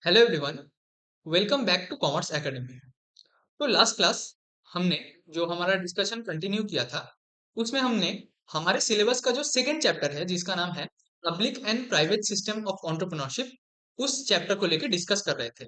Hello everyone, welcome back to commerce academy. तो last class हमने जो हमारा डिस्कशन कंटिन्यू किया था उसमें हमने हमारे सिलेबस का जो सेकंड चैप्टर है जिसका नाम है public and private system of entrepreneurship, उस चैप्टर को लेकर डिस्कस कर रहे थे।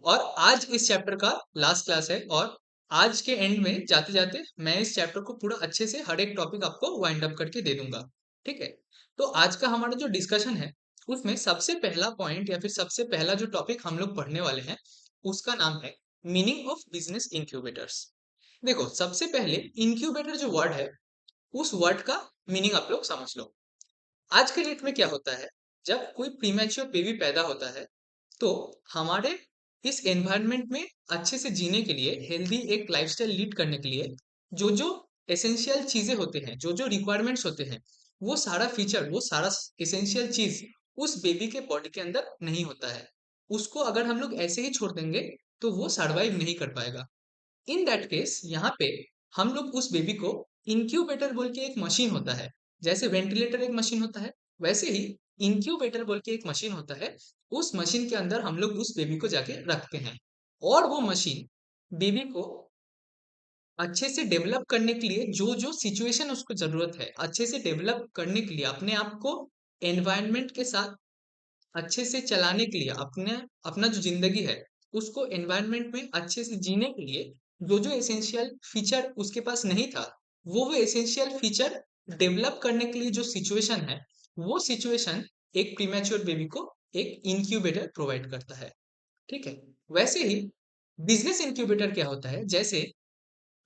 और आज इस चैप्टर का लास्ट क्लास है और आज के एंड में जाते जाते मैं इस चैप्टर को पूरा अच्छे से हर एक टॉपिक आपको वाइंड अप करके दे दूंगा। ठीक है। तो आज का हमारा जो डिस्कशन है उसमें सबसे पहला पॉइंट या फिर सबसे पहला जो टॉपिक हम लोग पढ़ने वाले हैं उसका नाम है मीनिंग ऑफ बिजनेस इंक्यूबेटर्स। देखो, सबसे पहले इंक्यूबेटर जो वर्ड है उस वर्ड का मीनिंग आप लोग समझ लो। आज के डेट में क्या होता है, जब कोई प्रीमैच्योर बेबी पैदा होता है तो हमारे इस एनवायरनमेंट में अच्छे से जीने के लिए, हेल्दी एक लाइफस्टाइल लीड करने के लिए जो जो एसेंशियल चीजें होते हैं, जो जो रिक्वायरमेंट्स होते हैं, वो सारा फीचर, वो सारा एसेंशियल चीज उस बेबी के बॉडी के अंदर नहीं होता है। उसको अगर हम लोग ऐसे ही छोड़ देंगे तो वो सर्वाइव नहीं कर पाएगा। इन दैट केस यहाँ पे हम लोग उस बेबी को इंक्यूबेटर बोल के एक मशीन होता है, जैसे वेंटिलेटर एक मशीन होता है वैसे ही इंक्यूबेटर बोल के एक मशीन होता है। उस मशीन के अंदर हम लोग उस बेबी को जाके रखते हैं और वो मशीन बेबी को अच्छे से डेवलप करने के लिए, जो जो सिचुएशन उसको जरूरत है अच्छे से डेवलप करने के लिए, अपने आप को एनवायरनमेंट के साथ अच्छे से चलाने के लिए, अपने अपना जो जिंदगी है उसको एनवायरनमेंट में अच्छे से जीने के लिए जो जो एसेंशियल फीचर उसके पास नहीं था, वो एसेंशियल फीचर डेवलप करने के लिए जो सिचुएशन है, वो सिचुएशन एक प्रीमैच्योर बेबी को एक इंक्यूबेटर प्रोवाइड करता है। ठीक है। वैसे ही बिजनेस इंक्यूबेटर क्या होता है, जैसे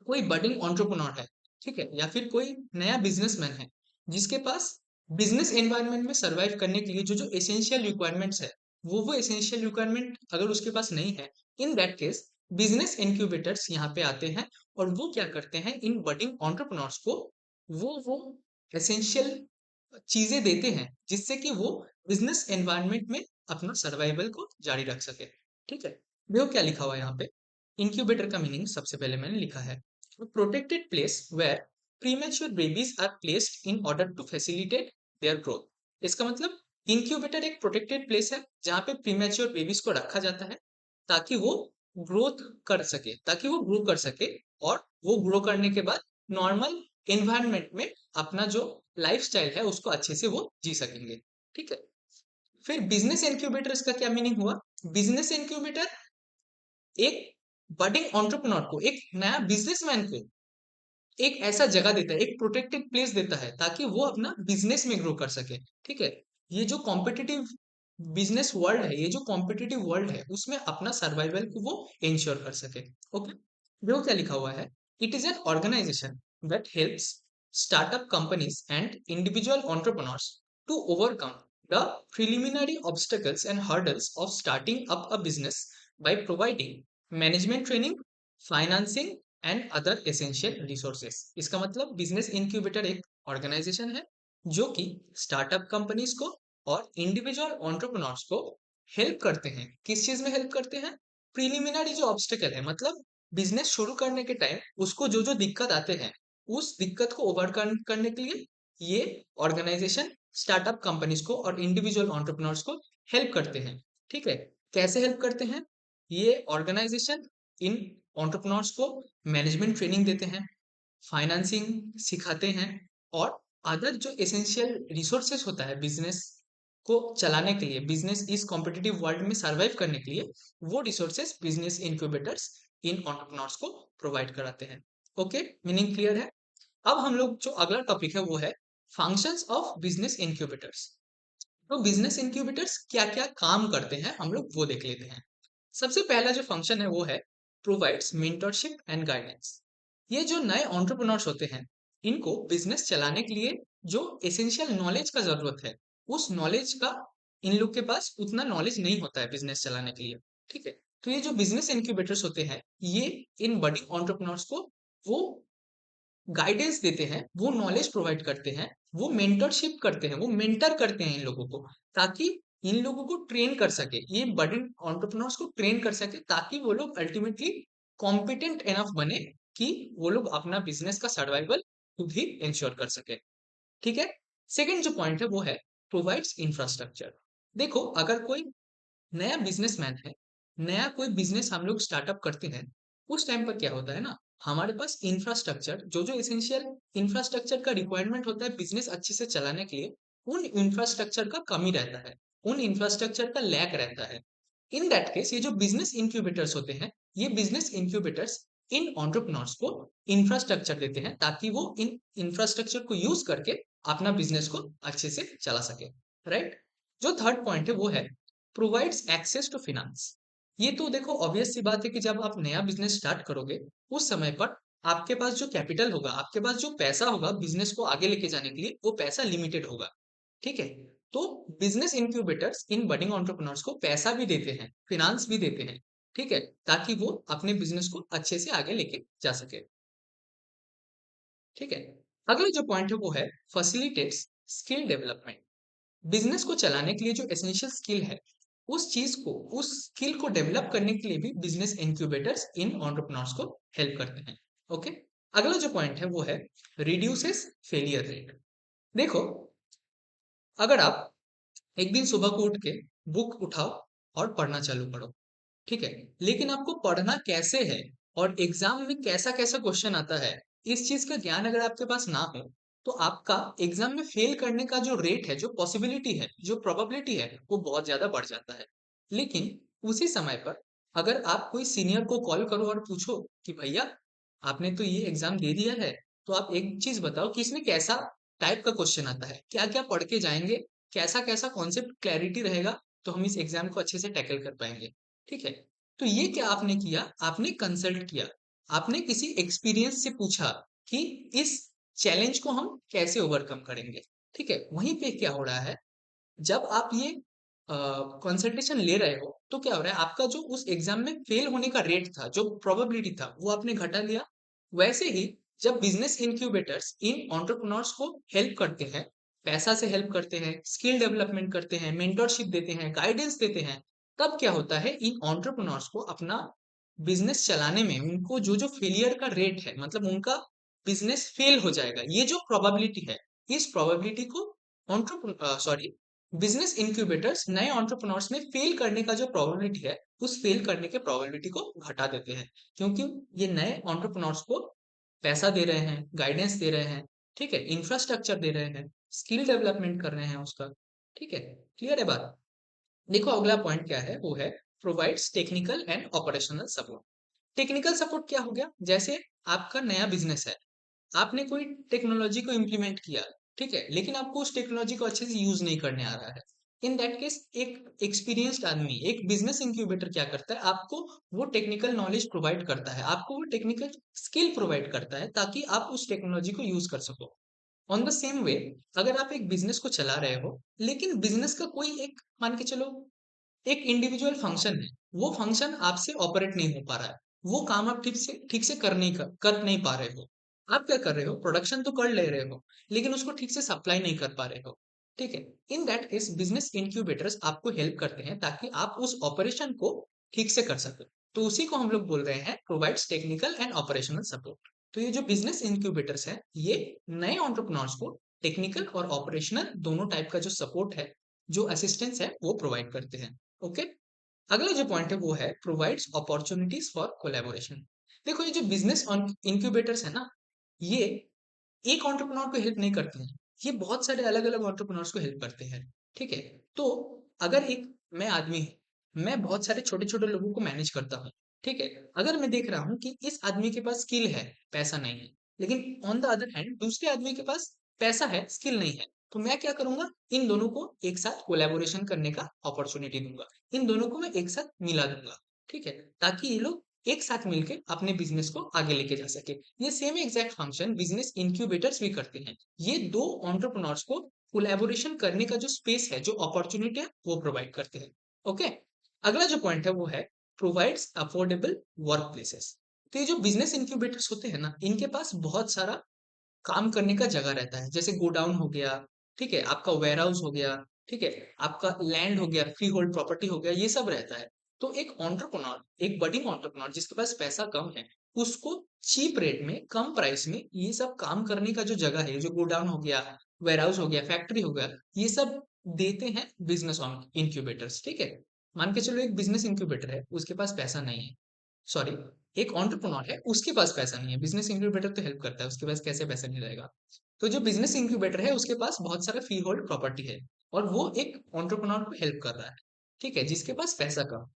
कोई बडिंग एंटरप्रेन्योर है, ठीक है, या फिर कोई नया बिजनेसमैन है जिसके पास बिजनेस एनवायरनमेंट में सरवाइव करने के लिए जो जो एसेंशियल रिक्वायरमेंट्स है, वो एसेंशियल रिक्वायरमेंट अगर उसके पास नहीं है, in that case business incubators यहाँ पे आते हैं और वो क्या करते हैं, इन बडिंग एंटरप्रेन्योर्स को वो एसेंशियल चीजें देते हैं जिससे कि वो बिजनेस एनवायरनमेंट में अपना सर्वाइवल को जारी रख सके। ठीक है। देखो क्या लिखा हुआ है यहाँ पे। इंक्यूबेटर का मीनिंग सबसे पहले मैंने लिखा है, protected place where premature babies are placed in order to facilitate their growth. इसका मतलब इंक्यूबेटर एक प्रोटेक्टेड प्लेस है जहाँ पे प्रीमेच्योर बेबीज को रखा जाता है ताकि वो ग्रोथ कर सके, ताकि वो ग्रो कर सके और वो ग्रो करने के बाद नॉर्मल एनवायरनमेंट में अपना जो लाइफस्टाइल है उसको अच्छे से वो जी सकेंगे। ठीक है। फिर बिजनेस इंक्यूबेटर का क्या मीनिंग हुआ। बिजनेस इंक्यूबेटर एक बडिंग एंटरप्रेन्योर को, एक नया बिजनेसमैन को एक ऐसा जगह देता है, एक प्रोटेक्टेड प्लेस देता है ताकि वो अपना बिजनेस में ग्रो कर सके। ठीक है। ये जो कॉम्पिटिटिव बिजनेस वर्ल्ड है, ये जो कॉम्पिटिटिव वर्ल्ड है उसमें अपना सर्वाइवल को वो इंश्योर कर सके। ओके। देखो क्या लिखा हुआ है। It is an organization that helps startup companies and individual entrepreneurs to overcome the preliminary obstacles and hurdles of starting up a business by providing management training, financing and other essential resources. इसका मतलब business incubator एक organisation है जो कि startup companies को और individual entrepreneurs को help करते हैं। किस चीज में हेल्प करते हैं। प्रीलिमिनरी जो ऑब्स्टेकल है, मतलब बिजनेस शुरू करने के टाइम उसको जो जो दिक्कत आते हैं उस दिक्कत को ओवरकम करने के लिए ये ऑर्गेनाइजेशन स्टार्टअप कंपनीज को और इंडिविजुअल एंटरप्रेन्योर्स को हेल्प करते हैं। ठीक है। कैसे हेल्प करते हैं। ये ऑर्गेनाइजेशन इन एंटरप्रेन्योर्स को मैनेजमेंट ट्रेनिंग देते हैं, फाइनेंसिंग सिखाते हैं और अदर जो एसेंशियल रिसोर्सेस होता है बिजनेस को चलाने के लिए, बिजनेस इस कॉम्पिटिटिव वर्ल्ड में सरवाइव करने के लिए, वो रिसोर्सेस बिजनेस इंक्यूबेटर्स इन एंटरप्रेन्योर्स को प्रोवाइड कराते हैं। ओके, मीनिंग क्लियर है। अब हम लोग जो अगला टॉपिक है वो है फंक्शंस ऑफ बिजनेस इंक्यूबेटर्स। तो बिजनेस इंक्यूबेटर्स क्या क्या काम करते हैं हम लोग वो देख लेते हैं। सबसे पहला जो फंक्शन है वो है प्रोवाइड्स मेंटरशिप एंड गाइडेंस। ये जो नए एंटरप्रेन्योर्स होते हैं इनको बिजनेस चलाने के लिए जो एसेंशियल नॉलेज का जरूरत है, उस नॉलेज का इन लोग के पास उतना नॉलेज नहीं होता है बिजनेस चलाने के लिए। ठीक है। तो ये जो बिजनेस इंक्यूबेटर्स होते हैं ये इन बडिंग एंटरप्रेन्योर्स को वो गाइडेंस देते हैं, वो नॉलेज प्रोवाइड करते हैं, वो मेंटरशिप करते हैं, वो मेंटर करते हैं इन लोगों को ताकि इन लोगों को ट्रेन कर सके, ये बडिंग एंटरप्रेन्योर्स को ट्रेन कर सके ताकि वो लोग अल्टीमेटली कॉम्पिटेंट एनफ बने कि वो लोग अपना बिजनेस का सर्वाइवल खुद ही इंश्योर कर सके। ठीक है। सेकेंड जो पॉइंट है वो है प्रोवाइड्स इंफ्रास्ट्रक्चर। देखो, अगर कोई नया बिजनेसमैन है, नया कोई बिजनेस हम लोग स्टार्टअप करते हैं, उस टाइम पर क्या होता है ना, हमारे पास इंफ्रास्ट्रक्चर जो एसेंशियल इंफ्रास्ट्रक्चर का रिक्वायरमेंट होता है बिजनेस अच्छे से चलाने के लिए, उन इंफ्रास्ट्रक्चर का कमी रहता है, उन इंफ्रास्ट्रक्चर का लैक रहता है। इन दैट केस ये जो बिजनेस इंक्यूबेटर्स होते हैं, ये बिजनेस इंक्यूबेटर्स इन एंटरप्रेन्योर्स को इंफ्रास्ट्रक्चर देते हैं ताकि वो इन इंफ्रास्ट्रक्चर को यूज करके अपना बिजनेस को अच्छे से चला सके, राइट। जो थर्ड पॉइंट है वो है प्रोवाइड्स एक्सेस टू फिनांस। ये तो देखो ऑब्वियस सी बात है कि जब आप नया बिजनेस स्टार्ट करोगे, उस समय पर आपके पास जो कैपिटल होगा, आपके पास जो पैसा होगा बिजनेस को आगे लेके जाने के लिए, वो पैसा लिमिटेड होगा, ठीक है। तो बिजनेस इंक्यूबेटर्स इन बडिंग एंटरप्रेन्योर्स को पैसा भी देते हैं, फिनांस भी देते हैं, ठीक है, ताकि वो अपने बिजनेस को अच्छे से आगे लेके जा सके, ठीक है। अगला जो पॉइंट है वो है फैसिलिटेट्स स्किल डेवलपमेंट। बिजनेस को चलाने के लिए जो एसेंशियल स्किल है, उस स्किल को डेवलप करने के लिए भी बिजनेस इंक्यूबेटर्स इन एंटरप्रेन्योर्स को हेल्प करते हैं, ओके। अगला जो पॉइंट है वो है रिड्यूसेस फेलियर रेट। देखो, अगर आप एक दिन सुबह को उठ के बुक उठाओ और पढ़ना चालू करो, ठीक है, लेकिन आपको पढ़ना कैसे है और एग्जाम में कैसा कैसा क्वेश्चन आता है, इस चीज का ज्ञान अगर आपके पास ना हो, तो आपका एग्जाम में फेल करने का जो रेट है, जो पॉसिबिलिटी है, जो प्रोबेबिलिटी है, वो बहुत ज्यादा बढ़ जाता है। लेकिन उसी समय पर अगर आप कोई सीनियर को कॉल करो और पूछो कि भैया, आपने तो ये एग्जाम दे दिया है, तो आप एक चीज बताओ कि इसमें कैसा टाइप का क्वेश्चन आता है, क्या क्या पढ़ के जाएंगे, कैसा कैसा कॉन्सेप्ट क्लैरिटी रहेगा, तो हम इस एग्जाम को अच्छे से टैकल कर पाएंगे, ठीक है। तो ये क्या आपने किया, आपने कंसल्ट किया, आपने किसी एक्सपीरियंस से पूछा कि इस चैलेंज को हम कैसे ओवरकम करेंगे, ठीक है। वहीं पे क्या हो रहा है, जब आप ये कंसल्टेशन ले रहे हो, तो क्या हो रहा है, आपका जो उस एग्जाम में फेल होने का रेट था, जो प्रोबेबिलिटी था, वो आपने घटा लिया। वैसे ही जब बिजनेस इंक्यूबेटर्स इन एंटरप्रेन्योर्स को हेल्प करते हैं, पैसा से हेल्प करते हैं, स्किल डेवलपमेंट करते हैं, मेंटरशिप देते हैं, गाइडेंस देते हैं, तब क्या होता है, इन एंटरप्रेन्योर्स को अपना बिजनेस चलाने में उनको जो जो फेलियर का रेट है, मतलब उनका बिजनेस फेल हो जाएगा, ये जो प्रोबेबिलिटी है, इस प्रोबेबिलिटी को सॉरी बिजनेस इंक्यूबेटर्स नए एंटरप्रेन्योर्स में फेल करने का जो प्रोबेबिलिटी है, उस फेल करने के प्रोबेबिलिटी को घटा देते हैं, क्योंकि ये नए एंटरप्रेन्योर्स को पैसा दे रहे हैं, गाइडेंस दे रहे हैं, ठीक है, इंफ्रास्ट्रक्चर दे रहे हैं, स्किल डेवलपमेंट कर रहे हैं उसका, ठीक है। क्लियर है बात। देखो अगला पॉइंट क्या है, वो है provides technical and operational support. Technical support क्या हो गया, जैसे आपका नया बिजनेस है, आपने कोई टेक्नोलॉजी को इम्प्लीमेंट किया, ठीक है, लेकिन आपको उस टेक्नोलॉजी को अच्छे से यूज नहीं करने आ रहा है। इन दैट केस एक एक्सपीरियंस्ड आदमी, एक बिजनेस इंक्यूबेटर क्या करता है, आपको वो टेक्निकल नॉलेज प्रोवाइड करता है, आपको वो टेक्निकल स्किल प्रोवाइड करता है, ताकि आप उस टेक्नोलॉजी को यूज कर सको। ऑन द सेम वे, अगर आप एक बिजनेस को चला रहे हो, लेकिन बिजनेस का कोई एक, मान के चलो, एक इंडिविजुअल फंक्शन है, वो फंक्शन आपसे ऑपरेट नहीं हो पा रहा है, वो काम आप ठीक से कर नहीं पा रहे हो। आप क्या कर रहे हो, प्रोडक्शन तो कर ले रहे हो, लेकिन उसको ठीक से सप्लाई नहीं कर पा रहे हो, ठीक है। In that case business incubators आपको हेल्प करते हैं ताकि आप उस ऑपरेशन को ठीक से कर सके। तो उसी को हम लोग बोल रहे हैं provides technical and operational support. तो ये जो बिजनेस इंक्यूबेटर्स है, ये नए एंटरप्रेन्योर्स को टेक्निकल और ऑपरेशनल दोनों टाइप का जो सपोर्ट है, जो असिस्टेंस है, वो प्रोवाइड करते हैं, ओके। अगला जो पॉइंट है वो है प्रोवाइड्स अपॉर्चुनिटीज फॉर कोलैबोरेशन। देखो, ये जो बिजनेस इंक्यूबेटर्स है ना, ये एक एंटरप्रेन्योर को हेल्प नहीं करते हैं, ये बहुत सारे अलग अलग एंटरप्रेन्योर्स को हेल्प करते हैं, ठीक है। तो अगर एक मैं आदमी हूँ, मैं बहुत सारे छोटे छोटे लोगों को मैनेज करता हूँ, ठीक है। अगर मैं देख रहा हूँ कि इस आदमी के पास स्किल है, पैसा नहीं है, लेकिन ऑन द अदर हैंड दूसरे आदमी के पास पैसा है, स्किल नहीं है, तो मैं क्या करूंगा, इन दोनों को एक साथ कोलैबोरेशन करने का अपॉर्चुनिटी दूंगा, इन दोनों को मैं एक साथ मिला दूंगा, ठीक है, ताकि ये लोग एक साथ मिलकर अपने बिजनेस को आगे लेके जा सके। ये same exact function business incubators भी करते हैं। ये दो एंटरप्रेन्योर्स को कोलैबोरेशन करने का जो स्पेस है, जो अपॉर्चुनिटी है, वो प्रोवाइड करते हैं, ओके। अगला जो पॉइंट है वो है प्रोवाइड्स अफोर्डेबल वर्क प्लेसेस। तो ये जो बिजनेस इंक्यूबेटर्स होते हैं ना, इनके पास बहुत सारा काम करने का जगह रहता है, जैसे गोडाउन हो गया, ठीक है, आपका वेयर हाउस हो गया, ठीक है, आपका लैंड हो गया, फ्री होल्ड प्रॉपर्टी हो गया, ये सब रहता है। तो एक एंटरप्रेन्योर, एक बडिंग एंटरप्रेन्योर जिसके पास पैसा कम है, उसको चीप रेट में, कम प्राइस में ये सब काम करने का जो जगह है, जो गोडाउन हो गया, वेयर हाउस हो गया, फैक्ट्री हो गया, ये सब देते हैं बिजनेस इंक्यूबेटर्स, ठीक है। मान के चलो एक बिजनेस इंक्यूबेटर है, उसके पास पैसा नहीं है, सॉरी, एक एंटरप्रेन्योर है, उसके पास पैसा नहीं है। बिजनेस इंक्यूबेटर तो हेल्प करता है, उसके पास कैसे पैसा नहीं रहेगा। तो जो बिजनेस इंक्यूबेटर है उसके पास बहुत सारा फ्री होल्ड प्रॉपर्टी है, और वो एक एंटरप्रेन्योर को हेल्प कर रहा है, ठीक है, जिसके पास पैसा कम।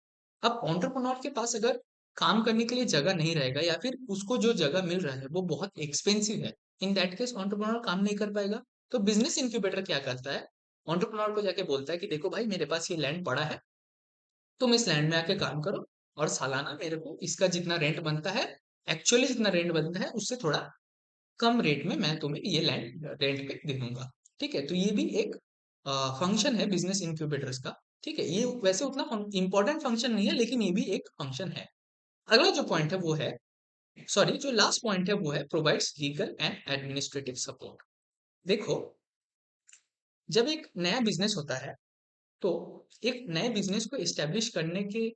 अब एंटरप्रेन्योर के पास अगर काम करने के लिए जगह नहीं रहेगा, या फिर उसको जो जगह मिल रहा है वो बहुत एक्सपेंसिव है, इन दैट केस एंटरप्रेन्योर काम नहीं कर पाएगा। तो बिजनेस इंक्यूबेटर क्या करता है, एंटरप्रेन्योर को जाके बोलता है कि देखो भाई, मेरे पास ये लैंड पड़ा है, तुम इस लैंड में आके काम करो, और सालाना मेरे को इसका जितना रेंट बनता है, एक्चुअली जितना रेंट बनता है उससे थोड़ा कम रेट में मैं तुम्हें ये लैंड रेंट पे दे दूंगा। ठीक है, तो ये भी एक फंक्शन है बिजनेस इंक्यूबेटर्स का। ठीक है, ये वैसे उतना इंपॉर्टेंट फंक्शन नहीं है, लेकिन ये भी एक फंक्शन है। अगला जो पॉइंट है वो है, सॉरी, जो लास्ट पॉइंट है वो है provides legal and administrative support. देखो, जब एक नया बिजनेस होता है, तो एक नए बिजनेस को एस्टेब्लिश करने के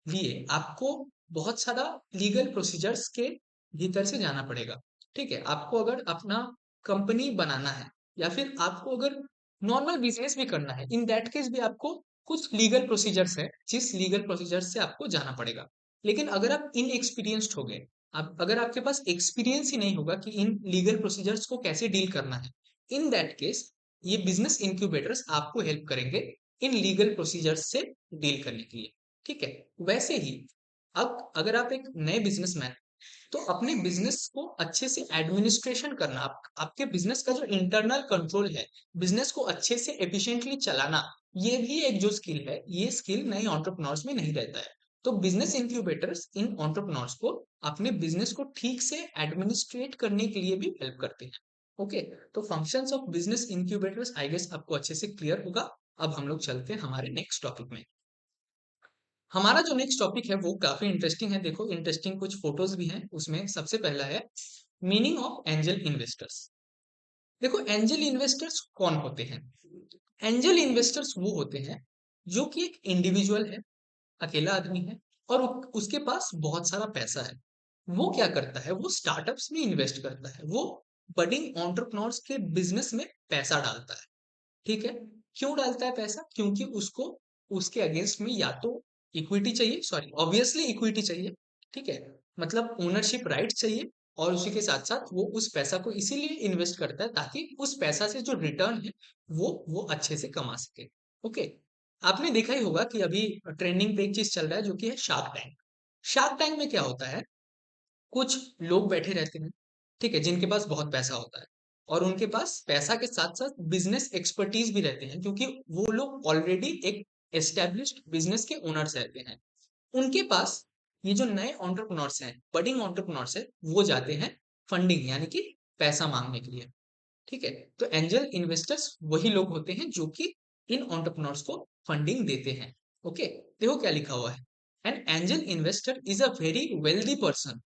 लिए आपको बहुत सारा लीगल प्रोसीजर्स के भीतर से जाना पड़ेगा। ठीक है, आपको अगर अपना कंपनी बनाना है, या फिर आपको अगर नॉर्मल बिजनेस भी करना है, इन दैट केस भी आपको कुछ लीगल प्रोसीजर्स है, जिस लीगल प्रोसीजर्स से आपको जाना पड़ेगा। लेकिन अगर आप इनएक्सपीरियंस्ड हो गए, आप अगर आपके पास एक्सपीरियंस ही नहीं होगा कि इन लीगल प्रोसीजर्स को कैसे डील करना है, इन दैट केस ये बिजनेस इंक्यूबेटर्स आपको हेल्प करेंगे इन लीगल प्रोसीजर्स से डील करने के लिए। ठीक है, वैसे ही अब अगर आप एक नए बिजनेसमैन, तो अपने बिजनेस को अच्छे से एडमिनिस्ट्रेशन करना, आपके बिजनेस का जो इंटरनल कंट्रोल है, बिजनेस को अच्छे से एफिशिएंटली चलाना, ये भी एक जो स्किल है, ये स्किल नए एंटरप्रेन्योर्स में नहीं रहता है। तो बिजनेस इंक्यूबेटर्स इन एंटरप्रेन्योर्स को अपने बिजनेस को ठीक से एडमिनिस्ट्रेट करने के लिए भी हेल्प करते हैं। ओके, तो functions of business incubators I guess आपको अच्छे से क्लियर होगा। अब हम लोग चलते हैं हमारे नेक्स्ट टॉपिक में। हमारा जो नेक्स्ट टॉपिक है वो काफी इंटरेस्टिंग है। देखो, इंटरेस्टिंग कुछ फोटोज भी हैं उसमें। सबसे पहला है मीनिंग ऑफ एंजल इन्वेस्टर्स। देखो, एंजल इन्वेस्टर्स कौन होते हैं? एंजल इन्वेस्टर्स वो होते हैं जो कि एक इंडिविजुअल है, अकेला आदमी है, और उसके पास बहुत सारा पैसा है। वो क्या करता है, वो स्टार्टअप्स में इन्वेस्ट करता है, वो बडिंग एंटरप्रेन्योर्स के बिजनेस में पैसा डालता है। ठीक है, क्यों डालता है पैसा? क्योंकि उसको उसके अगेंस्ट में या तो इक्विटी चाहिए, सॉरी, ऑब्वियसली इक्विटी चाहिए। ठीक है, मतलब ओनरशिप राइट चाहिए, और उसी के साथ साथ वो उस पैसा को इसीलिए इन्वेस्ट करता है ताकि उस पैसा से जो रिटर्न है वो अच्छे से कमा सके। ओके, आपने देखा ही होगा कि अभी ट्रेंडिंग पे एक चीज चल रहा है जो कि है शार्क टैंक। शार्क टैंक में क्या होता है, कुछ लोग बैठे रहते हैं, ठीक है, जिनके पास बहुत पैसा होता है, और उनके पास पैसा के साथ साथ बिजनेस एक्सपर्टीज भी रहते हैं, क्योंकि वो लोग ऑलरेडी एक एस्टेब्लिश्ड बिजनेस के ओनर्स रहते हैं। उनके पास ये जो नए एंटरप्रेन्योर्स हैं, बडिंग एंटरप्रेन्योर्स हैं, वो जाते हैं फंडिंग यानी कि पैसा मांगने के लिए। ठीक है, तो एंजल इन्वेस्टर्स वही लोग होते हैं जो कि इन एंटरप्रेन्योर्स को फंडिंग देते हैं। ओके, देखो क्या लिखा हुआ है, an angel investor is a very wealthy person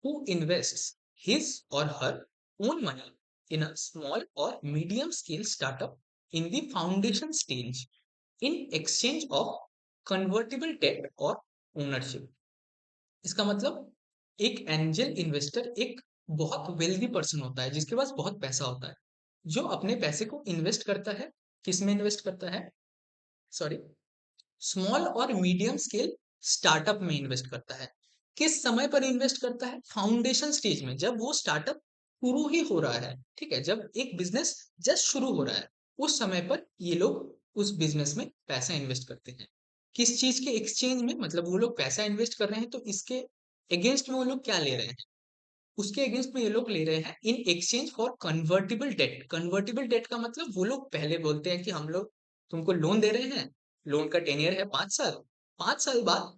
who invests his or her own money in a small or medium scale startup in the foundation stage in exchange of convertible debt or ownership। इसका मतलब एक angel investor एक बहुत wealthy person होता है जिसके पास बहुत पैसा होता है, जो अपने पैसे को इन्वेस्ट करता है। किस में इन्वेस्ट करता है? सॉरी, स्मॉल और मीडियम स्केल स्टार्टअप में इन्वेस्ट करता है। किस समय पर इन्वेस्ट करता है? फाउंडेशन स्टेज में, जब वो स्टार्टअप शुरू ही हो रहा है। ठीक है, जब एक बिजनेस जस्ट शुरू हो रहा है, उस समय पर ये लोग उस बिजनेस में पैसा इन्वेस्ट करते हैं। किस चीज के एक्सचेंज में? मतलब वो लोग पैसा इन्वेस्ट कर रहे हैं, तो इसके अगेंस्ट में वो लोग क्या ले रहे हैं? उसके अगेंस्ट में ये लोग ले रहे हैं in exchange for convertible debt. Convertible debt का मतलब वो लोग पहले बोलते हैं कि हम लोग तुमको लोन दे रहे हैं, लोन का टेन्योर है 5 साल, 5 साल बाद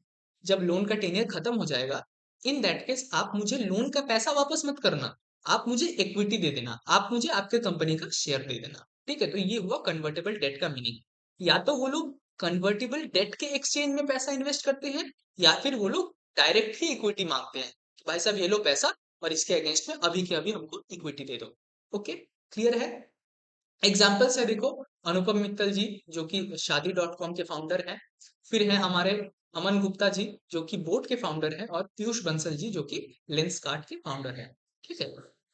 जब लोन का टेन्योर खत्म हो जाएगा, इन दैट केस आप मुझे लोन का पैसा वापस मत करना, आप मुझे इक्विटी दे देना, आप मुझे आपके कंपनी का शेयर दे देना। ठीक है, तो ये हुआ कन्वर्टेबल डेट का मीनिंग। या तो वो लोग कन्वर्टेबल डेट के एक्सचेंज में पैसा इन्वेस्ट करते हैं, या फिर वो लोग डायरेक्ट ही इक्विटी मांगते हैं कि भाई साहब ये लो पैसा, और इसके अगेंस्ट में अभी के अभी हमको इक्विटी दे दो। ओके, क्लियर है? एग्जाम्पल्स है, देखो, अनुपम मित्तल जी जो कि शादी डॉट कॉम के फाउंडर हैं, फिर है हमारे अमन गुप्ता जी जो कि बोट के फाउंडर हैं, और पीयूष बंसल जी जो कि लेंस कार्ट के फाउंडर हैं। ठीक है,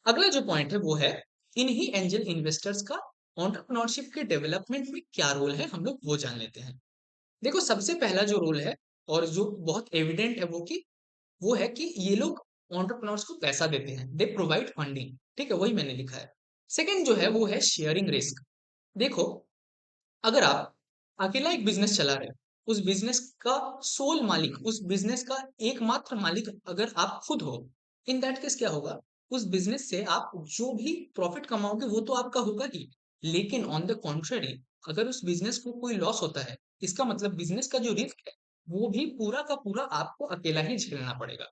अगला जो पॉइंट है वो है इन्हीं एंजल इन्वेस्टर्स का एंटरप्रेन्योरशिप के डेवलपमेंट में क्या रोल है, हम लोग वो जान लेते हैं। देखो सबसे पहला जो रोल है और जो बहुत एविडेंट है वो है कि ये लोग एंटरप्रेन्योर्स को पैसा देते हैं, दे प्रोवाइड फंडिंग। ठीक है, वही मैंने लिखा है। सेकंड जो है वो है शेयरिंग रिस्क। देखो, अगर आप अकेला एक बिजनेस चला रहे हो, उस बिजनेस का सोल मालिक, उस बिजनेस का एकमात्र मालिक अगर आप खुद हो, इन दैट केस क्या होगा, उस बिजनेस से आप जो भी प्रॉफिट कमाओगे वो तो आपका होगा ही, लेकिन ऑन द कॉन्ट्ररी अगर उस बिजनेस को कोई लॉस होता है, इसका मतलब बिजनेस का जो रिस्क है वो भी पूरा का पूरा आपको अकेला ही झेलना पड़ेगा।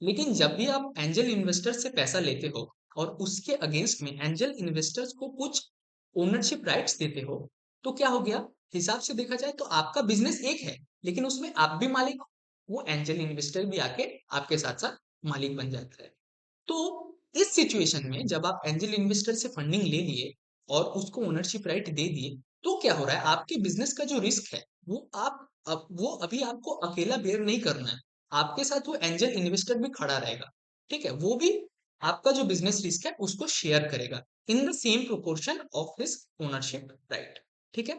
लेकिन जब भी आप एंजल इन्वेस्टर से पैसा लेते हो और उसके अगेंस्ट में एंजल इन्वेस्टर्स को कुछ ओनरशिप राइट्स देते हो, तो क्या हो गया, हिसाब से देखा जाए तो आपका बिजनेस एक है, लेकिन उसमें आप भी मालिक हो, वो एंजल इन्वेस्टर भी आके आपके साथ साथ मालिक बन जाता है। तो इस सिचुएशन में जब आप एंजल इन्वेस्टर से फंडिंग ले लिए और उसको ओनरशिप राइट दे दिए, तो क्या हो रहा है, आपके बिजनेस का जो रिस्क है वो आप अब वो अभी आपको अकेला बेयर नहीं करना है, आपके साथ वो एंजल इन्वेस्टर भी खड़ा रहेगा। ठीक है, वो भी आपका जो बिजनेस रिस्क है उसको शेयर करेगा in the same proportion of his ownership right. ठीक है।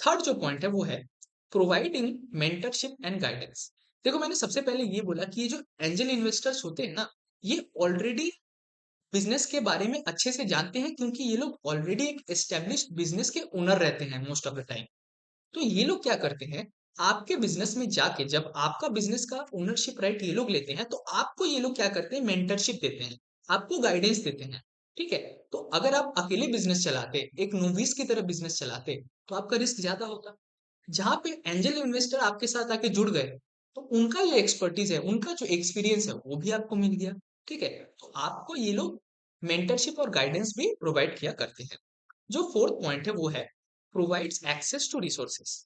थर्ड जो पॉइंट है वो है प्रोवाइडिंग मेंटरशिप एंड गाइडेंस। देखो मैंने सबसे पहले ये बोला कि ये जो एंजल इन्वेस्टर्स होते हैं ना, ये ऑलरेडी बिजनेस के बारे में अच्छे से जानते हैं, क्योंकि ये लोग ऑलरेडी एक एस्टेब्लिश्ड बिजनेस के ओनर रहते हैं मोस्ट ऑफ द टाइम। तो ये लोग क्या करते हैं, आपके बिजनेस में जाके जब आपका बिजनेस का ओनरशिप राइट ये लोग लेते हैं, तो आपको ये लोग क्या करते हैं, मेंटरशिप देते हैं, आपको गाइडेंस देते हैं। ठीक है। तो अगर आप अकेले बिजनेस चलाते, एक नोविस की तरह बिजनेस चलाते, तो आपका रिस्क ज्यादा होगा। जहां पे एंजल इन्वेस्टर आपके साथ आके जुड़ गए, तो उनका जो एक्सपर्टीज है, उनका जो एक्सपीरियंस है वो भी आपको मिल गया। ठीक है। तो आपको ये लोग मेंटरशिप और गाइडेंस भी प्रोवाइड किया करते हैं। जो फोर्थ पॉइंट है वो है प्रोवाइड्स एक्सेस टू रिसोर्सेस।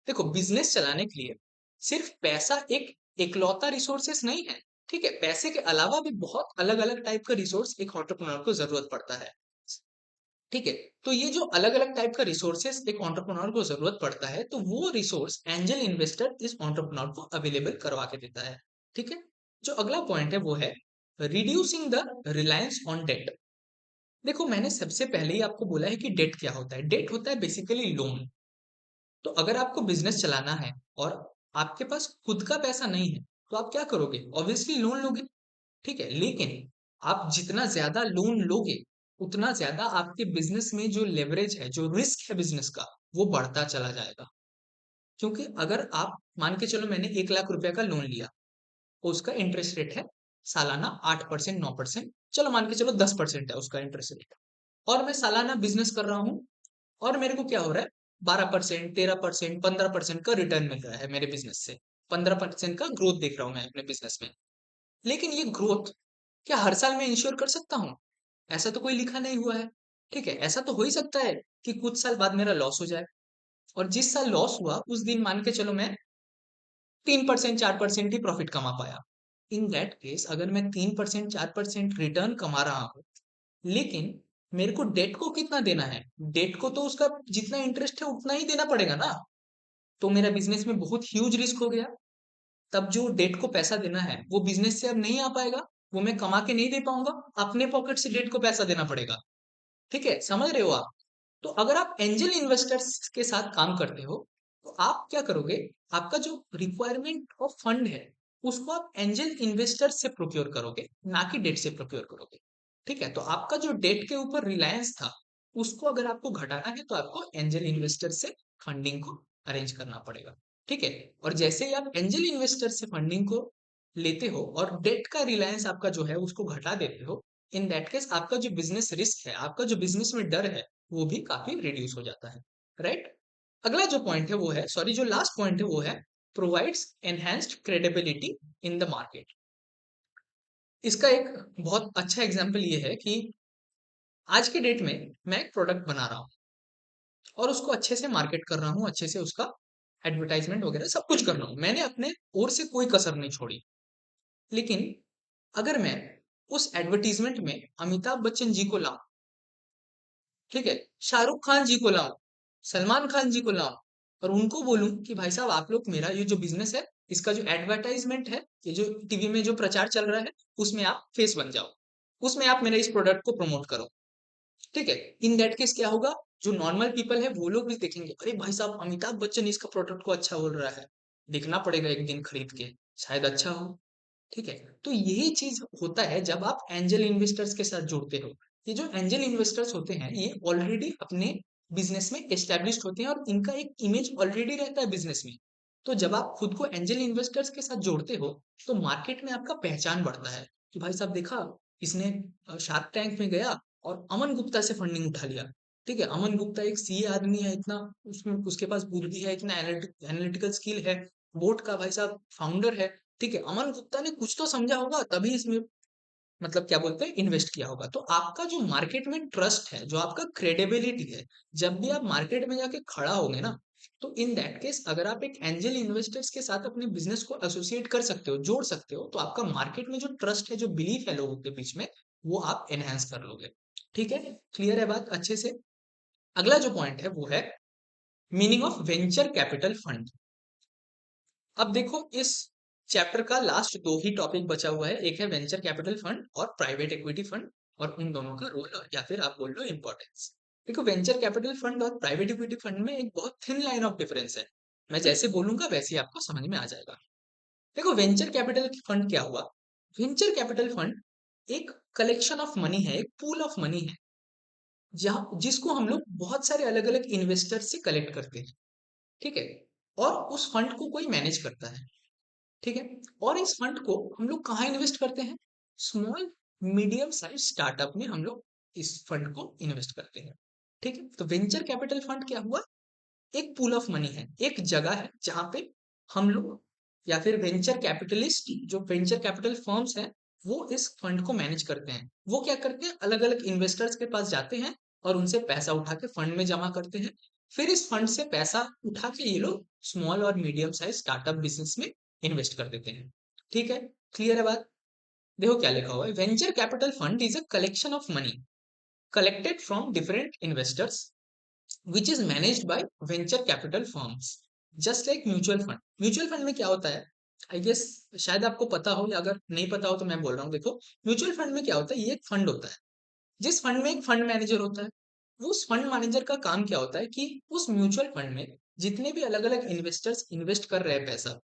देखो बिजनेस चलाने के लिए सिर्फ पैसा एक इकलौता रिसोर्सेस नहीं है। ठीक है, पैसे के अलावा भी बहुत अलग अलग टाइप का रिसोर्स एक एंटरप्रेन्योर को जरूरत पड़ता है। ठीक है। तो ये जो अलग अलग टाइप का रिसोर्सेस एक एंटरप्रेन्योर को जरूरत पड़ता है, तो वो रिसोर्स एंजल इन्वेस्टर इस एंटरप्रेन्योर को अवेलेबल करवा के देता है। ठीक है। जो अगला पॉइंट है वो है reducing the reliance on debt. देखो मैंने सबसे पहले ही आपको बोला है कि डेट क्या होता है, डेट होता है बेसिकली लोन। तो अगर आपको बिजनेस चलाना है और आपके पास खुद का पैसा नहीं है, तो आप क्या करोगे, ऑब्वियसली लोन लोगे। ठीक है, लेकिन आप जितना ज्यादा लोन लोगे, उतना ज्यादा आपके बिजनेस में जो लेवरेज है, जो रिस्क है बिजनेस का, वो बढ़ता चला जाएगा। क्योंकि अगर आप मान के चलो मैंने 1 लाख रुपए का लोन लिया, तो उसका इंटरेस्ट रेट है सालाना 8%, 9%, चलो मान के चलो 10% है उसका इंटरेस्ट रेट, और मैं सालाना बिजनेस कर रहा हूँ, और मेरे को क्या हो रहा है, 12%, 13%, 15% का रिटर्न मिल रहा है मेरे बिजनेस से, 15% का ग्रोथ देख रहा हूँ मैं अपने बिजनेस में। लेकिन ये ग्रोथ क्या हर साल मैं इंश्योर कर सकता हूँ? ऐसा तो कोई लिखा नहीं हुआ है। ठीक है, ऐसा तो हो ही सकता है कि कुछ साल बाद मेरा लॉस हो जाए, और जिस साल लॉस हुआ उस दिन मान के चलो मैं 3%, 4% ही प्रॉफिट कमा पाया। इन दैट केस अगर मैं 3%, 4% रिटर्न कमा रहा हूँ, लेकिन मेरे को डेट को कितना देना है, डेट को तो उसका जितना इंटरेस्ट है उतना ही देना पड़ेगा ना। तो मेरा बिजनेस में बहुत ह्यूज रिस्क हो गया। तब जो डेट को पैसा देना है वो बिजनेस से अब नहीं आ पाएगा, वो मैं कमा के नहीं दे पाऊंगा, अपने पॉकेट से डेट को पैसा देना पड़ेगा। ठीक है, समझ रहे हो आप? तो अगर आप एंजल इन्वेस्टर्स के साथ काम करते हो, तो आप क्या करोगे, आपका जो रिक्वायरमेंट ऑफ फंड है उसको आप एंजल इन्वेस्टर से प्रोक्योर करोगे, ना कि डेट से प्रोक्योर करोगे। ठीक है, तो आपका जो डेट के ऊपर रिलायंस था, उसको अगर आपको घटाना है तो आपको एंजल इन्वेस्टर से फंडिंग को अरेंज करना पड़ेगा। ठीक है। और जैसे ही आप एंजल इन्वेस्टर से फंडिंग को लेते हो और डेट का रिलायंस आपका जो है उसको घटा देते हो, इन दैट केस आपका जो बिजनेस रिस्क है, आपका जो बिजनेस में डर है, वो भी काफी रिड्यूस हो जाता है। राइट। अगला जो पॉइंट है वो है, सॉरी जो लास्ट पॉइंट है वो है provides enhanced credibility in the market. इसका एक बहुत अच्छा एग्जांपल ये है कि आज के डेट में मैं एक प्रोडक्ट बना रहा हूँ और उसको अच्छे से मार्केट कर रहा हूँ, अच्छे से उसका एडवर्टाइजमेंट वगैरह सब कुछ कर रहा हूँ, मैंने अपने ओर से कोई कसर नहीं छोड़ी। लेकिन अगर मैं उस एडवर्टीजमेंट में अमिताभ बच्चन जी को लाऊं, ठीक है, शाहरुख खान जी को लाऊं, सलमान खान जी को लाऊं, और उनको बोलूं कि भाई साहब आप लोग मेरा ये जो बिजनेस है, इसका जो एडवर्टाइजमेंट है, ये जो टीवी में जो प्रचार चल रहा है, उसमें आप फेस बन जाओ, उसमें आप मेरे इस प्रोडक्ट को प्रमोट करो। ठीक है, इन दैट केस क्या होगा, जो नॉर्मल पीपल है वो लोग भी देखेंगे, अरे भाई साहब अमिताभ बच्चन इसका प्रोडक्ट को अच्छा बोल रहा है, देखना पड़ेगा एक दिन खरीद के, शायद अच्छा हो। ठीक है, तो यही चीज होता है जब आप एंजल इन्वेस्टर्स के साथ जुड़ते हो। ये जो एंजल इन्वेस्टर्स होते हैं ये ऑलरेडी अपने बिजनेस में एस्टेब्लिश्ड होते हैं और इनका एक इमेज ऑलरेडी रहता है बिजनेस में। तो जब आप खुद को एंजल इन्वेस्टर्स के साथ जोड़ते हो तो मार्केट में आपका पहचान बढ़ता है कि भाई साहब देखा, इसने शार्क टैंक में गया और अमन गुप्ता से फंडिंग उठा लिया। ठीक है, अमन गुप्ता एक सीए आदमी है, इतना उसमें उसके पास बुद्धि है, इतना एनालिटिकल स्किल है, बोट का भाई साहब फाउंडर है। ठीक है, अमन गुप्ता ने कुछ तो समझा होगा तभी इसमें मतलब क्या बोलते हैं इन्वेस्ट किया होगा। तो आपका जो मार्केट में ट्रस्ट है, जो आपका क्रेडिबिलिटी है, जब भी आप मार्केट में जाके खड़ा होंगे ना, तो इन दैट केस अगर आप एक एंजल इन्वेस्टर्स के साथ अपने बिजनेस को एसोसिएट कर सकते हो, जोड़ सकते हो, तो आपका मार्केट में जो ट्रस्ट है, जो बिलीफ है लोगों के बीच में, वो आप एनहेंस कर लोगे। ठीक है, क्लियर है बात अच्छे से। अगला जो पॉइंट है वो है meaning of venture capital fund. अब देखो इस चैप्टर का लास्ट दो ही टॉपिक बचा हुआ है, एक है वेंचर कैपिटल फंड और प्राइवेट इक्विटी फंड, और उन दोनों का रोल या फिर आप बोल लो इंपॉर्टेंस। देखो वेंचर कैपिटल फंड और प्राइवेट इक्विटी फंड में एक बहुत थिन लाइन ऑफ डिफरेंस है। मैं जैसे बोलूंगा वैसे ही आपको समझ में आ जाएगा। देखो वेंचर कैपिटल फंड क्या हुआ? वेंचर कैपिटल फंड एक कलेक्शन ऑफ मनी है, एक पूल ऑफ मनी है, जहां जिसको हम लोग बहुत सारे अलग अलग इन्वेस्टर से कलेक्ट करते हैं। ठीक है, और उस फंड को कोई मैनेज करता है। ठीक है, और इस फंड को हम लोग कहाँ इन्वेस्ट करते हैं? स्मॉल मीडियम साइज स्टार्टअप में हम लोग इस फंड को इन्वेस्ट करते हैं। ठीक है, तो वेंचर कैपिटल फंड क्या हुआ? एक पूल ऑफ मनी है, एक जगह है जहां पे हम लोग या फिर वेंचर कैपिटलिस्ट, जो वेंचर कैपिटल फर्म्स हैं, वो इस फंड को मैनेज करते हैं। वो क्या करते हैं, अलग अलग इन्वेस्टर्स के पास जाते हैं और उनसे पैसा उठा के फंड में जमा करते हैं। फिर इस फंड से पैसा उठा के ये लोग स्मॉल और मीडियम साइज स्टार्टअप बिजनेस में इन्वेस्ट कर देते हैं। ठीक है, क्लियर है बात? देखो क्या लिखा हुआ है, venture capital fund is a collection of money collected from different investors which is managed by venture capital firms just like mutual fund। Mutual fund में क्या होता है, आई गेस शायद आपको पता हो, या अगर नहीं पता हो तो मैं बोल रहा हूँ। देखो म्यूचुअल फंड में क्या होता है, ये एक फंड होता है, जिस फंड में एक फंड मैनेजर होता है। वो उस फंड मैनेजर का काम क्या होता है कि उस म्यूचुअल फंड में जितने भी अलग अलग इन्वेस्टर्स इन्वेस्ट कर रहे हैं पैसा,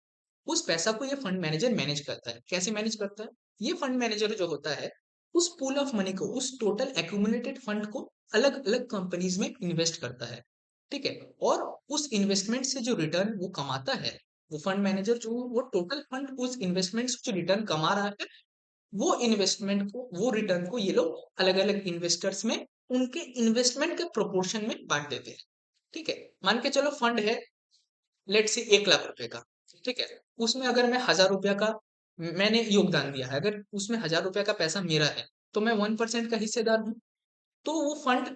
उस पैसा को ये फंड मैनेजर मैनेज करता है। कैसे मैनेज करता है? ये फंड मैनेजर जो होता है उस पूल ऑफ मनी को, उस टोटल एक्यूमुलेटेड फंड को अलग अलग कंपनीज में इन्वेस्ट करता है। ठीक है, और उस इन्वेस्टमेंट से जो रिटर्न वो कमाता है, वो फंड मैनेजर जो वो टोटल फंड उस इन्वेस्टमेंट से जो रिटर्न कमा रहा है, वो इन्वेस्टमेंट को, वो रिटर्न को ये लोग अलग अलग इन्वेस्टर्स में उनके इन्वेस्टमेंट के प्रोपोर्शन में बांट देते हैं। ठीक है, मान के चलो फंड है लेट से 1 लाख रुपए का। ठीक है, उसमें अगर मैं 1,000 रुपया का मैंने योगदान दिया है, अगर उसमें 1,000 रुपया का पैसा मेरा है, तो मैं 1% का हिस्सेदार हूँ। तो वो फंड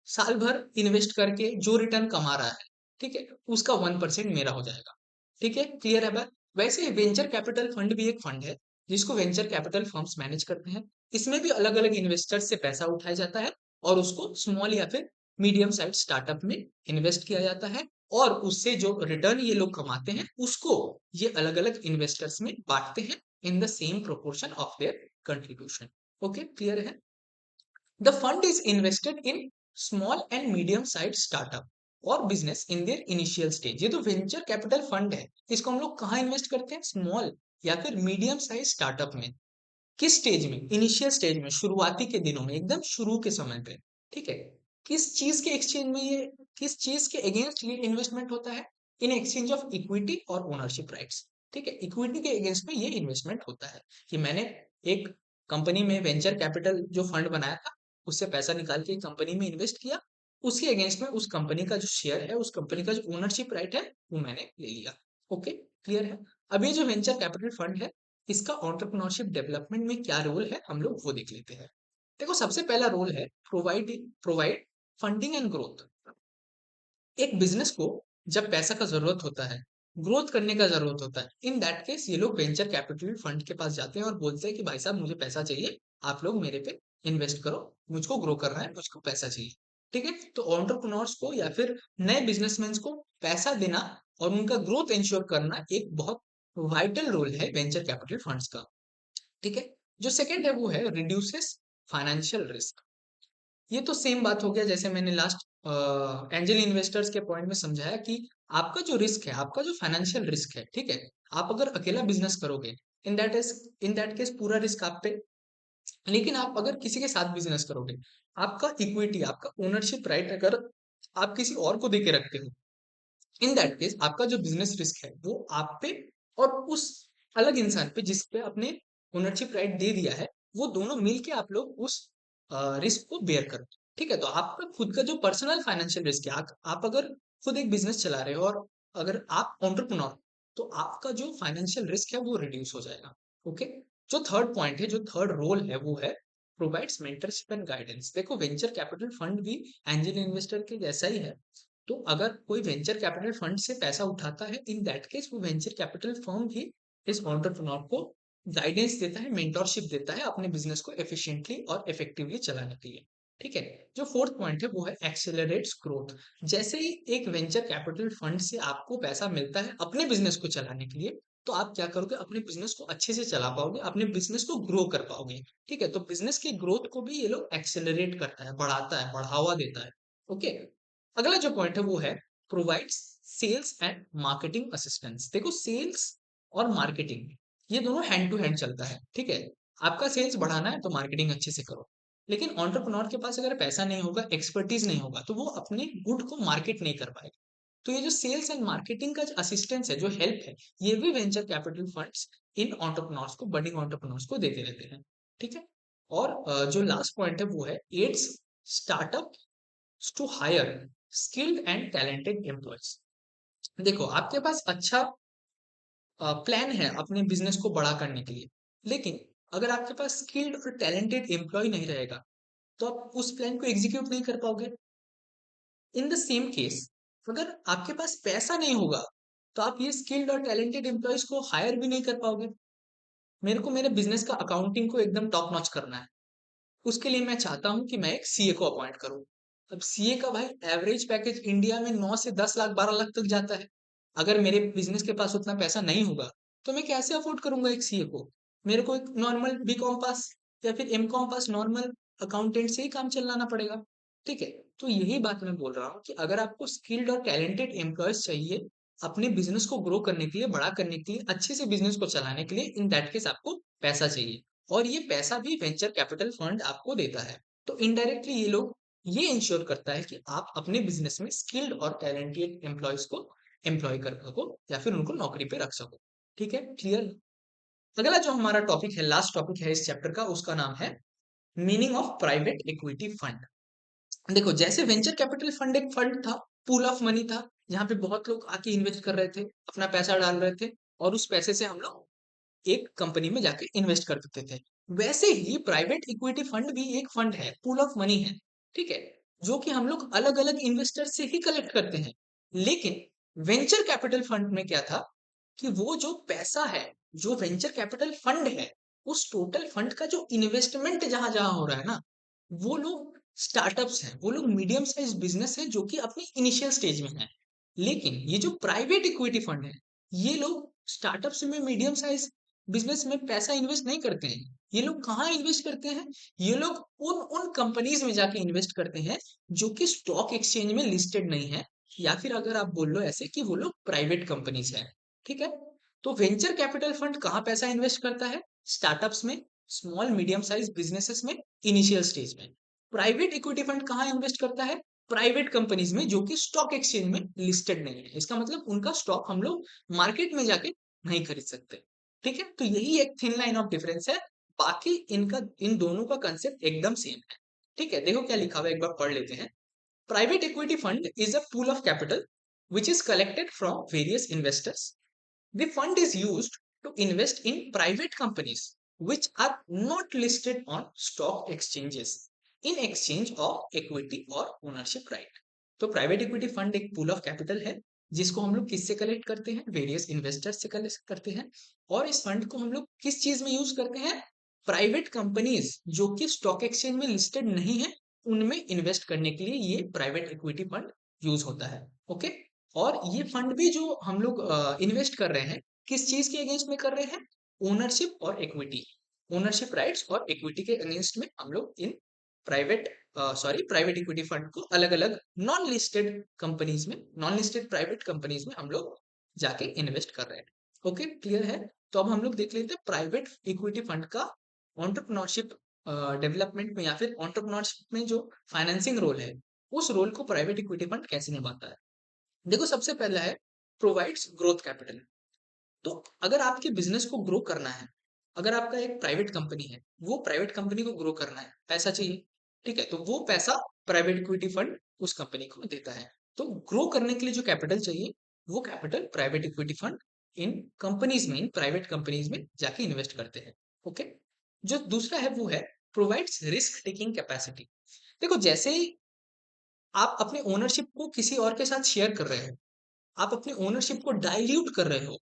साल भर इन्वेस्ट करके जो रिटर्न कमा रहा है, ठीक है, उसका 1% मेरा हो जाएगा। ठीक है, क्लियर है बात? वैसे वेंचर कैपिटल फंड भी एक फंड है जिसको वेंचर कैपिटल फर्म्स मैनेज करते हैं। इसमें भी अलग अलग इन्वेस्टर्स से पैसा उठाया जाता है और उसको स्मॉल या फिर मीडियम साइज स्टार्टअप में इन्वेस्ट किया जाता है, और उससे जो रिटर्न ये लोग कमाते हैं उसको ये अलग अलग इन्वेस्टर्स में बांटते हैं in the same proportion of their contribution. Okay, clear है? The fund is invested in small and medium sized startup और business in their initial stage. ये तो वेंचर कैपिटल फंड है, इसको हम लोग कहाँ इन्वेस्ट करते हैं? स्मॉल या फिर मीडियम साइज स्टार्टअप में। किस स्टेज में? इनिशियल स्टेज में, शुरुआती के दिनों में, एकदम शुरू के समय पे। ठीक है, किस चीज के एक्सचेंज में ये, किस चीज के अगेंस्ट ये इन्वेस्टमेंट होता है? इन एक्सचेंज ऑफ इक्विटी और ओनरशिप राइट्स। ठीक है, इक्विटी के अगेंस्ट में ये इन्वेस्टमेंट होता है कि मैंने एक कंपनी में वेंचर कैपिटल जो फंड बनाया था उससे पैसा निकाल के कंपनी में इन्वेस्ट किया, उसके अगेंस्ट में उस कंपनी का जो शेयर है, उस कंपनी का जो ओनरशिप राइट है, वो मैंने ले लिया। ओके, क्लियर है? अब ये जो वेंचर कैपिटल फंड है, इसका एंटरप्रेन्योरशिप डेवलपमेंट में क्या रोल है हम लोग वो देख लेते हैं। देखो सबसे पहला रोल है provide provide funding and growth. एक बिजनेस को जब पैसा का जरूरत होता है, ग्रोथ करने का जरूरत होता है, इन दैट केस ये लोग वेंचर कैपिटल फंड के पास जाते हैं और बोलते हैं कि भाई साहब मुझे पैसा चाहिए, आप लोग मेरे पे इन्वेस्ट करो, मुझको ग्रो करना है, मुझको पैसा चाहिए। ठीक है, तो एंटरप्रेन्योर्स को या फिर नए बिजनेसमैन को पैसा देना और उनका ग्रोथ इंश्योर करना एक बहुत वाइटल रोल है वेंचर कैपिटल फंड्स का। ठीक है, जो सेकंड है वो है रिड्यूसेस फाइनेंशियल रिस्क। ये तो सेम बात हो गया जैसे मैंने लास्ट एंजल इन्वेस्टर्स के पॉइंट में समझाया कि आपका जो रिस्क है, आपका जो फाइनेंशियल रिस्क है, ठीक है, आप अगर अकेला बिजनेस करोगे, इन दैट केस पूरा रिस्क आप पे। लेकिन आप अगर किसी के साथ बिजनेस करोगे, आपका इक्विटी, आपका ओनरशिप राइट अगर आप किसी और को देके रखते हो, इन दैट केस आपका जो बिजनेस रिस्क है वो आप पे और उस अलग इंसान पे जिस पे आपने ओनरशिप राइट दे दिया है, वो दोनों मिलके आप लोग उस रिस्क को बेयर करो। ठीक है, तो आपका खुद का जो पर्सनल फाइनेंशियल रिस्क है, आप अगर खुद एक बिजनेस चला रहे हो और अगर आप एंटरप्रेन्योर, तो आपका जो फाइनेंशियल रिस्क है वो रिड्यूस हो जाएगा। ओके, जो थर्ड पॉइंट है, जो थर्ड रोल है, वो है प्रोवाइड्स मेंटरशिप एंड गाइडेंस। देखो, वेंचर कैपिटल फंड भी एंजल इन्वेस्टर के जैसा ही है। तो अगर कोई वेंचर कैपिटल फंड से पैसा उठाता है, इन दैट केस वो वेंचर कैपिटल फर्म भी इस एंटरप्रेन्योर को गाइडेंस देता है, मेंटरशिप देता है अपने बिजनेस को एफिशिएंटली और इफेक्टिवली चलाने के लिए। ठीक है, जो फोर्थ पॉइंट है वो है एक्सेलरेट्स ग्रोथ। जैसे ही एक वेंचर कैपिटल फंड से आपको पैसा मिलता है अपने बिजनेस को चलाने के लिए, तो आप क्या करोगे, अपने बिजनेस को अच्छे से चला पाओगे, अपने बिजनेस को ग्रो कर पाओगे। ठीक है, तो बिजनेस की ग्रोथ को भी ये लोग एक्सेलरेट करता है, बढ़ाता है, बढ़ावा देता है। ओके, अगला जो पॉइंट है वो है provides sales and marketing assistance. देखो, सेल्स और मार्केटिंग ये दोनों हैंड टू हैंड चलता है। ठीक है, आपका सेल्स बढ़ाना है तो मार्केटिंग अच्छे से करो। लेकिन एंटरप्रेन्योर के पास अगर पैसा नहीं होगा, एक्सपर्टीज नहीं होगा, तो वो अपने गुड को मार्केट नहीं कर पाएगा। तो ये जो सेल्स एंड मार्केटिंग का जो असिस्टेंस है, जो हेल्प है, ये भी वेंचर कैपिटल फंड्स इन एंटरप्रेन्योर्स को, बडिंग एंटरप्रेन्योर्स को देते रहते हैं। ठीक है, और जो लास्ट पॉइंट है वो है aids startup to hire skilled and talented employees. देखो, आपके पास अच्छा प्लान है अपने बिजनेस को बड़ा करने के लिए, लेकिन अगर आपके पास स्किल्ड और टैलेंटेड एम्प्लॉय नहीं रहेगा, तो आप उस प्लान को एग्जीक्यूट नहीं कर पाओगे। इन द सेम केस, अगर आपके पास पैसा नहीं होगा, तो आप ये स्किल्ड और टैलेंटेड एम्प्लॉयज को हायर भी नहीं कर पाओगे। मेरे को मेरे बिजनेस का अकाउंटिंग को एकदम टॉप नॉच करना है, उसके लिए मैं चाहता हूँ कि मैं एक सीए को अपॉइंट करूँ। अब सीए का भाई एवरेज पैकेज इंडिया में 9 से 10 लाख 12 लाख तक जाता है। अगर मेरे बिजनेस के पास उतना पैसा नहीं होगा, तो मैं कैसे अफोर्ड करूंगा एक सीए को। मेरे को एक नॉर्मल बीकॉम पास या फिर एमकॉम पास नॉर्मल अकाउंटेंट से ही काम चलाना पड़ेगा। ठीक है, तो यही बात मैं बोल रहा हूँ कि अगर आपको स्किल्ड और टैलेंटेड एम्प्लॉयज चाहिए अपने बिजनेस को ग्रो करने के लिए, बड़ा करने के लिए, अच्छे से बिजनेस को चलाने के लिए, इन दैट केस आपको पैसा चाहिए। और ये पैसा भी वेंचर कैपिटल फंड आपको देता है। तो इनडायरेक्टली ये लोग ये इंश्योर करता है कि आप अपने बिजनेस में स्किल्ड और टैलेंटेड एम्प्लॉयज को एम्प्लॉय कर सको या फिर उनको नौकरी पे रख सको। ठीक है, क्लियर। अगला जो हमारा टॉपिक है, लास्ट टॉपिक है इस चैप्टर का, उसका नाम है meaning of private equity fund. देखो, जैसे वेंचर कैपिटल फंड एक फंड था, पूल ऑफ मनी था, जहां पे बहुत लोग आके इन्वेस्ट कर रहे थे, अपना पैसा डाल रहे थे, और उस पैसे से हम लोग एक कंपनी में जाके इन्वेस्ट कर देते थे। वैसे ही प्राइवेट इक्विटी फंड भी एक फंड है, पूल ऑफ मनी है। ठीक है, जो कि हम लोग अलग अलग इन्वेस्टर से ही कलेक्ट करते हैं। लेकिन वेंचर कैपिटल फंड में क्या था कि वो जो पैसा है, जो वेंचर कैपिटल फंड है, उस टोटल फंड का जो इन्वेस्टमेंट जहां जहां हो रहा है ना, वो लोग स्टार्टअप्स हैं, वो लोग मीडियम साइज बिजनेस है जो कि अपनी इनिशियल स्टेज में है। लेकिन ये जो प्राइवेट इक्विटी फंड है, ये लोग स्टार्टअप्स में, मीडियम साइज बिजनेस में पैसा इन्वेस्ट नहीं करते हैं। ये लोग कहाँ इन्वेस्ट करते हैं, ये लोग उन उन कंपनीज में जाके इन्वेस्ट करते हैं जो कि स्टॉक एक्सचेंज में लिस्टेड नहीं है, या फिर अगर आप बोल लो ऐसे कि वो लोग प्राइवेट कंपनीज है। ठीक है, तो वेंचर कैपिटल फंड कहाँ पैसा इन्वेस्ट करता है, स्टार्टअप्स में, स्मॉल मीडियम साइज बिजनेसेस में, इनिशियल स्टेज में। प्राइवेट इक्विटी फंड कहाँ इन्वेस्ट करता है, प्राइवेट कंपनीज में जो कि स्टॉक एक्सचेंज में लिस्टेड नहीं है। इसका मतलब उनका स्टॉक हम लोग मार्केट में जाके नहीं खरीद सकते। ठीक है, तो यही एक थिन लाइन ऑफ डिफरेंस है। बाकी इनका, इन दोनों का कंसेप्ट एकदम सेम है। ठीक है, देखो क्या लिखा हुआ है, एक बार पढ़ लेते हैं। Private equity fund is a pool of capital which is collected from various investors. The fund is used to invest in private companies which are not listed on stock exchanges in exchange of equity or ownership right. तो private equity fund एक pool of capital है जिसको हम लोग किससे collect करते हैं, various investors से कलेक्ट करते हैं। और इस फंड को हम लोग किस चीज में यूज करते हैं, प्राइवेट कंपनीज जो कि स्टॉक एक्सचेंज में लिस्टेड नहीं है, उनमें इन्वेस्ट करने के लिए ये प्राइवेट इक्विटी फंड यूज होता है। ओके, और ये फंड भी जो हम लोग इन्वेस्ट कर रहे हैं, किस चीज के अगेंस्ट में कर रहे हैं, ओनरशिप और इक्विटी, ओनरशिप राइट्स और इक्विटी के अगेंस्ट में हम लोग in private private equity fund को अलग अलग नॉन लिस्टेड प्राइवेट कंपनीज में हम लोग जाके इन्वेस्ट कर रहे हैं। ओके, क्लियर है। तो अब हम लोग देख लेते हैं प्राइवेट इक्विटी फंड का एंटरप्रेन्योरशिप डेवलपमेंट में या फिर एंटरप्रेन्योरशिप में जो फाइनेंसिंग रोल है, उस रोल को प्राइवेट इक्विटी फंड कैसे निभाता है। देखो, सबसे पहला है प्रोवाइड्स ग्रोथ कैपिटल। तो अगर आपके बिजनेस को ग्रो करना है, अगर आपका एक प्राइवेट कंपनी है, वो प्राइवेट कंपनी को ग्रो करना है, पैसा चाहिए, ठीक है, तो वो पैसा प्राइवेट इक्विटी फंड उस कंपनी को देता है। तो ग्रो करने के लिए जो कैपिटल चाहिए, वो capital private equity fund in private companies में जाके इन्वेस्ट करते हैं। ओके, जो दूसरा है वो है प्रोवाइड्स रिस्क टेकिंग कैपेसिटी। देखो, जैसे ही आप अपने ओनरशिप को किसी और के साथ शेयर कर रहे हो, आप अपने ओनरशिप को डाइल्यूट कर रहे हो,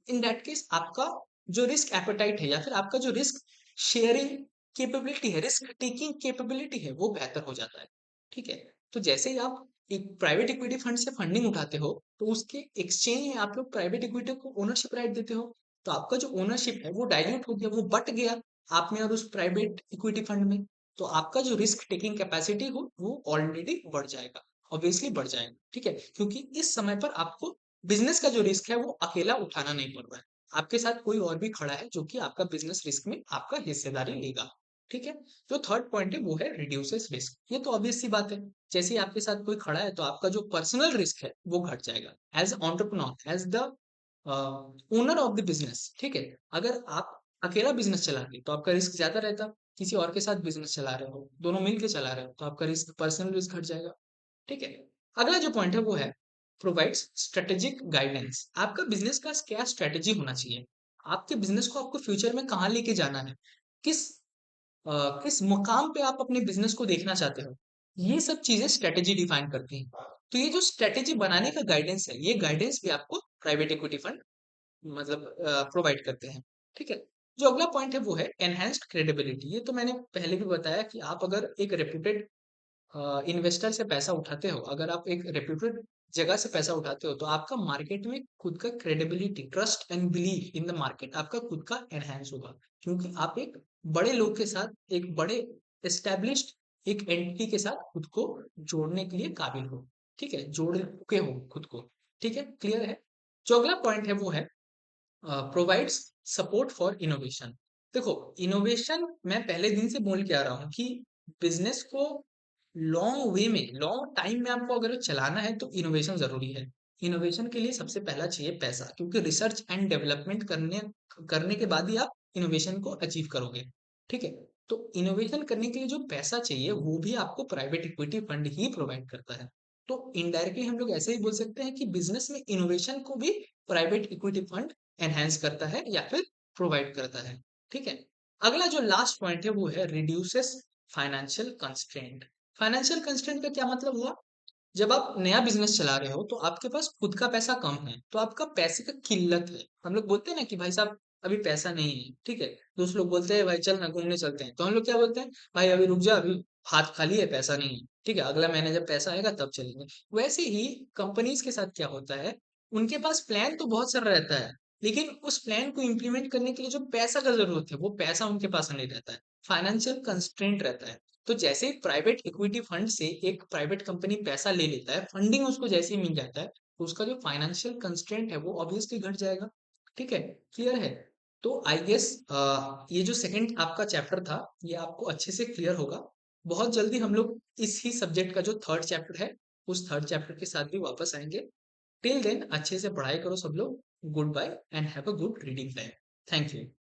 इन दैट केस आपका जो रिस्क एपेटाइट है या फिर आपका जो रिस्क शेयरिंग कैपेबिलिटी है, रिस्क टेकिंग कैपेबिलिटी है, वो बेहतर हो जाता है। ठीक है, तो जैसे ही आप एक प्राइवेट इक्विटी फंड से फंडिंग उठाते हो, तो उसके एक्सचेंज में आप लोग प्राइवेट इक्विटी को ओनरशिप राइट देते हो, तो आपका जो ओनरशिप है वो डाइल्यूट हो गया, वो बट गया आप में और उस प्राइवेट इक्विटी फंड में। तो आपका जो रिस्क टेकिंग कैपेसिटी हो वो ऑलरेडी बढ़ जाएगा, ऑब्वियसली बढ़ जाएगा। ठीक है, क्योंकि इस समय पर आपको बिजनेस का जो रिस्क है वो अकेला उठाना नहीं पड़ रहा है, आपके साथ कोई और भी खड़ा है जो कि आपका बिजनेस रिस्क में आपका हिस्सेदारी लेगा। ठीक है, जो थर्ड पॉइंट है वो है रिड्यूसेस रिस्क। ये तो ऑब्वियस सी बात है, जैसे ही आपके साथ कोई खड़ा है तो आपका जो पर्सनल रिस्क है वो घट जाएगा as entrepreneur, as the owner of the business. ठीक है, अगर आप अकेला बिजनेस चला रहे तो आपका रिस्क ज्यादा रहता, किसी और के साथ बिजनेस चला रहे हो, दोनों मिलकर चला रहे हो, तो आपका रिस्क पर्सनल रिस्क घट जाएगा। ठीक है, अगला जो पॉइंट है वो है प्रोवाइड्स स्ट्रेटेजिक गाइडेंस। आपका बिजनेस का क्या स्ट्रेटेजी होना चाहिए, आपके बिजनेस को आपको फ्यूचर में कहाँ लेके जाना है, किस किस मुकाम पे आप अपने बिजनेस को देखना चाहते हो, ये सब चीजें स्ट्रेटेजी डिफाइन करती हैं। तो ये जो स्ट्रेटेजी बनाने का गाइडेंस है, ये गाइडेंस भी आपको प्राइवेट इक्विटी फंड मतलब प्रोवाइड करते हैं। ठीक है, जो अगला पॉइंट है वो है एनहेंस्ड क्रेडिबिलिटी। ये तो मैंने पहले भी बताया कि आप अगर एक रेप्यूटेड इन्वेस्टर से पैसा उठाते हो, अगर आप एक रेप्यूटेड जगह से पैसा उठाते हो, तो आपका मार्केट में खुद का credibility, trust and believe in the market आपका खुद का एनहेंस होगा, क्योंकि आप एक बड़े लोग के साथ, एक बड़े एस्टेब्लिश्ड एक एंटिटी के साथ खुद को जोड़ने के लिए काबिल हो। ठीक है, जोड़ चुके हो खुद को। ठीक है, क्लियर है। जो अगला पॉइंट है वो है प्रोवाइड्स सपोर्ट फॉर इनोवेशन। देखो, इनोवेशन मैं पहले दिन से बोल के आ रहा हूँ कि बिजनेस को लॉन्ग वे में, लॉन्ग टाइम में आपको अगर चलाना है तो इनोवेशन जरूरी है। इनोवेशन के लिए सबसे पहला चाहिए पैसा, क्योंकि रिसर्च एंड डेवलपमेंट करने करने के बाद ही आप इनोवेशन को अचीव करोगे। ठीक है, तो इनोवेशन करने के लिए जो पैसा चाहिए वो भी आपको प्राइवेट इक्विटी फंड ही प्रोवाइड करता है। तो इनडायरेक्टली हम लोग ऐसे ही बोल सकते हैं कि बिजनेस में इनोवेशन को भी प्राइवेट इक्विटी फंड एनहांस करता है या फिर प्रोवाइड करता है। ठीक है, अगला जो लास्ट पॉइंट है वो है reduces financial constraint. Financial constraint का क्या मतलब हुआ, जब आप नया बिजनेस चला रहे हो तो आपके पास खुद का पैसा कम है, तो आपका पैसे का किल्लत है। हम लोग बोलते हैं ना कि भाई साहब अभी पैसा नहीं है, ठीक है, दोस्त लोग बोलते हैं भाई चल ना घूमने चलते हैं, तो हम लोग क्या बोलते हैं, भाई अभी रुक जा, अभी हाथ खाली है, पैसा नहीं है, ठीक है, अगला महीने जब पैसा आएगा तब चलेंगे। वैसे ही कंपनीज के साथ क्या होता है, उनके पास प्लान तो बहुत सारा रहता है, लेकिन उस प्लान को इम्प्लीमेंट करने के लिए जो पैसा का जरूरत है वो पैसा उनके पास नहीं रहता है, फाइनेंशियल कंस्ट्रेंट रहता है। तो जैसे ही प्राइवेट इक्विटी फंड से एक प्राइवेट कंपनी पैसा ले लेता है, फंडिंग उसको जैसे ही मिल जाता है, तो उसका जो फाइनेंशियल कंस्ट्रेंट है वो ऑब्वियसली घट जाएगा। ठीक है, क्लियर है। तो आई गेस ये जो सेकंड आपका चैप्टर था ये आपको अच्छे से क्लियर होगा। बहुत जल्दी हम लोग इस ही सब्जेक्ट का जो थर्ड चैप्टर है उस थर्ड चैप्टर के साथ भी वापस आएंगे। टिल देन अच्छे से पढ़ाई करो सब लोग। Good bye and have a good reading time. Thank you.